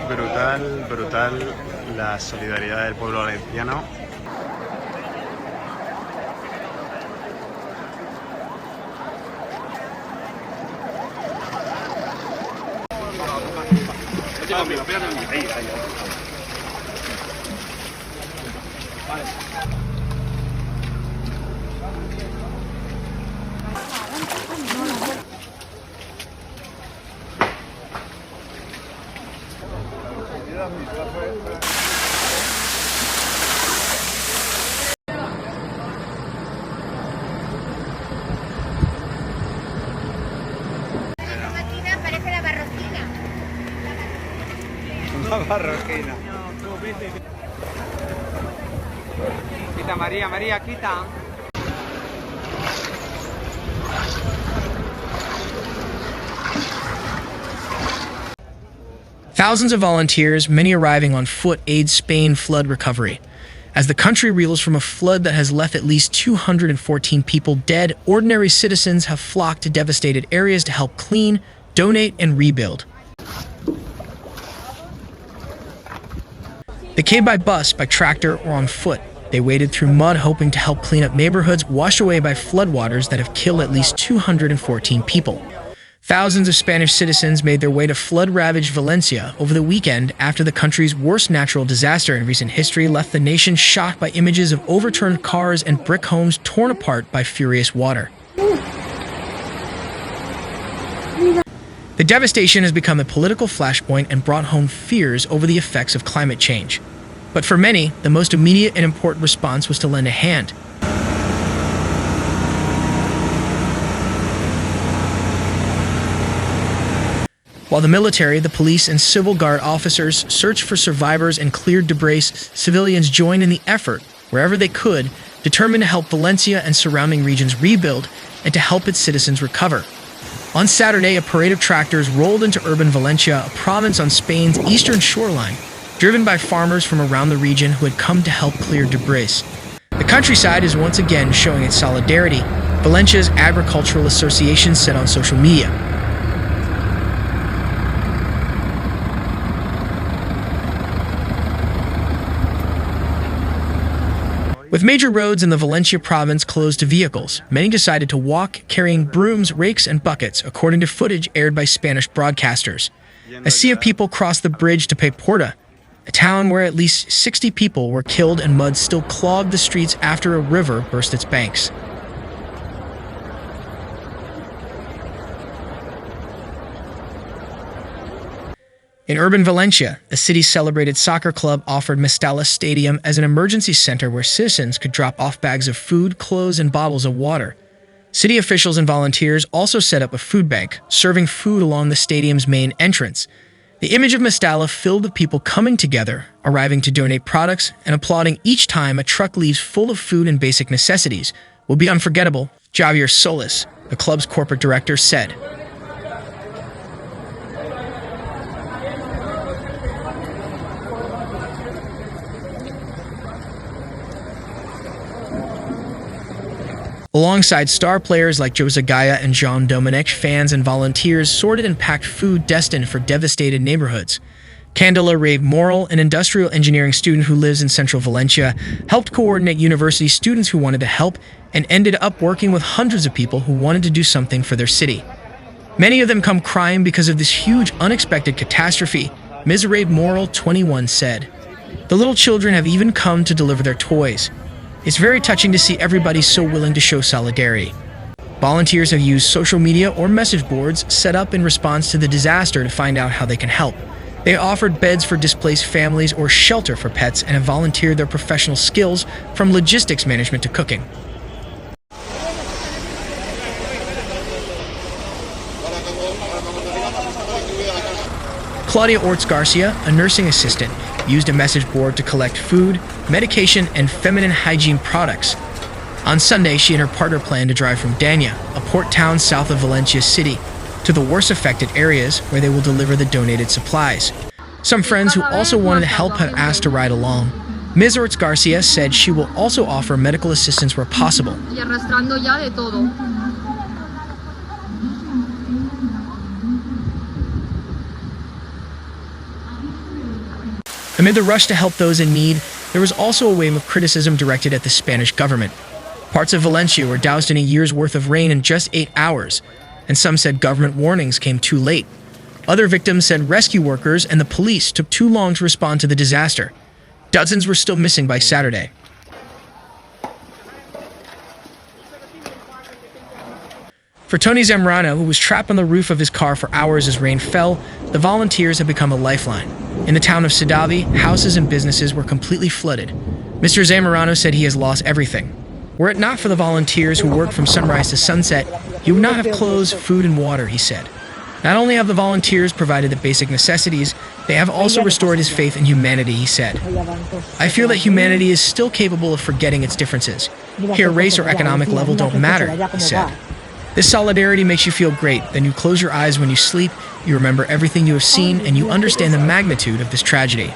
Brutal, brutal la solidaridad del pueblo valenciano. Una barroquina. Quita, María, María, quita. Thousands of volunteers, many arriving on foot, aid Spain flood recovery. As the country reels from a flood that has left at least 214 people dead, ordinary citizens have flocked to devastated areas to help clean, donate, and rebuild. They came by bus, by tractor, or on foot. They waded through mud hoping to help clean up neighborhoods washed away by floodwaters that have killed at least 214 people. Thousands of Spanish citizens made their way to flood-ravaged Valencia over the weekend after the country's worst natural disaster in recent history left the nation shocked by images of overturned cars and brick homes torn apart by furious water. The devastation has become a political flashpoint and brought home fears over the effects of climate change. But for many, the most immediate and important response was to lend a hand. While the military, the police, and civil guard officers searched for survivors and cleared debris, civilians joined in the effort, wherever they could, determined to help Valencia and surrounding regions rebuild and to help its citizens recover. On Saturday, a parade of tractors rolled into urban Valencia, a province on Spain's eastern shoreline, driven by farmers from around the region who had come to help clear debris. The countryside is once again showing its solidarity, Valencia's Agricultural Association said on social media. With major roads in the Valencia province closed to vehicles, many decided to walk, carrying brooms, rakes, and buckets, according to footage aired by Spanish broadcasters. A sea of people crossed the bridge to Porta, a town where at least 60 people were killed and mud still clogged the streets after a river burst its banks. In urban Valencia, the city's celebrated soccer club offered Mestalla Stadium as an emergency center where citizens could drop off bags of food, clothes, and bottles of water. City officials and volunteers also set up a food bank, serving food along the stadium's main entrance. The image of Mestalla filled with people coming together, arriving to donate products, and applauding each time a truck leaves full of food and basic necessities. Will be unforgettable, Javier Solis, the club's corporate director, said. Alongside star players like Jose Gaya and Jean Dominic, fans and volunteers sorted and packed food destined for devastated neighborhoods. Candela Rave Moral, an industrial engineering student who lives in central Valencia, helped coordinate university students who wanted to help and ended up working with hundreds of people who wanted to do something for their city. Many of them come crying because of this huge, unexpected catastrophe, Ms. Rave Moral, 21, said. The little children have even come to deliver their toys. It's very touching to see everybody so willing to show solidarity. Volunteers have used social media or message boards set up in response to the disaster to find out how they can help. They offered beds for displaced families or shelter for pets and have volunteered their professional skills from logistics management to cooking. Claudia Ortiz Garcia, a nursing assistant, used a message board to collect food, medication, and feminine hygiene products. On Sunday, she and her partner planned to drive from Dania, a port town south of Valencia City, to the worst affected areas where they will deliver the donated supplies. Some friends who also wanted to help have asked to ride along. Ms. Ortiz Garcia said she will also offer medical assistance where possible. Amid the rush to help those in need, there was also a wave of criticism directed at the Spanish government. Parts of Valencia were doused in a year's worth of rain in just 8 hours, and some said government warnings came too late. Other victims said rescue workers and the police took too long to respond to the disaster. Dozens were still missing by Saturday. For Tony Zamorano, who was trapped on the roof of his car for hours as rain fell, the volunteers have become a lifeline. In the town of Sadavi, houses and businesses were completely flooded. Mr. Zamorano said he has lost everything. Were it not for the volunteers who worked from sunrise to sunset, he would not have clothes, food, and water, he said. Not only have the volunteers provided the basic necessities, they have also restored his faith in humanity, he said. I feel that humanity is still capable of forgetting its differences. Here, race or economic level don't matter, he said. This solidarity makes you feel great. Then you close your eyes when you sleep, you remember everything you have seen, and you understand the magnitude of this tragedy.